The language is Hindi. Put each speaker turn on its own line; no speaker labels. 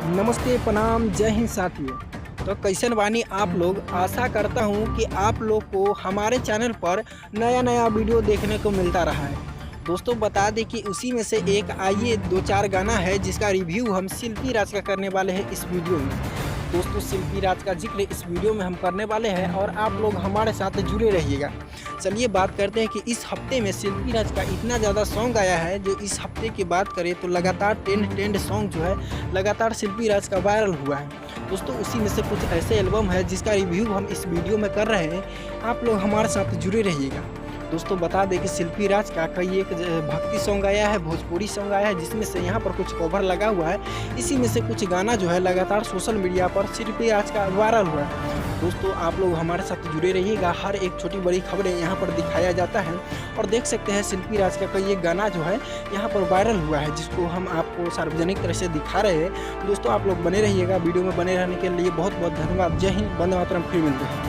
नमस्ते, प्रणाम, जय हिंद साथियों। तो कैसन बानी आप लोग। आशा करता हूँ कि आप लोग को हमारे चैनल पर नया वीडियो देखने को मिलता रहा है। दोस्तों बता दें कि उसी में से एक आइए 2-4 गाना है जिसका रिव्यू हम शिल्पी राज का करने वाले हैं इस वीडियो में। दोस्तों शिल्पी राज का जिक्र इस वीडियो में हम करने वाले हैं और आप लोग हमारे साथ जुड़े रहिएगा। चलिए बात करते हैं कि इस हफ्ते में शिल्पी राज का इतना ज़्यादा सॉन्ग आया है, जो इस हफ्ते की बात करें तो लगातार ट्रेंड सॉन्ग जो है लगातार शिल्पी राज का वायरल हुआ है। दोस्तों उसी में से कुछ ऐसे एल्बम है जिसका रिव्यू हम इस वीडियो में कर रहे हैं, आप लोग हमारे साथ जुड़े रहिएगा। दोस्तों बता दें कि शिल्पी राज का कई एक भक्ति सॉन्ग आया है, भोजपुरी सॉन्ग आया है, जिसमें से यहाँ पर कुछ कवर लगा हुआ है। इसी में से कुछ गाना जो है लगातार सोशल मीडिया पर शिल्पी राज का वायरल हुआ है। दोस्तों आप लोग हमारे साथ जुड़े रहिएगा, हर एक छोटी बड़ी खबरें यहाँ पर दिखाया जाता है और देख सकते हैं शिल्पी राज का कई एक गाना जो है यहाँ पर वायरल हुआ है, जिसको हम आपको सार्वजनिक तरह से दिखा रहे हैं। दोस्तों आप लोग बने रहिएगा, वीडियो में बने रहने के लिए बहुत बहुत धन्यवाद। जय हिंद, वंदे मातरम। फिर मिलते हैं।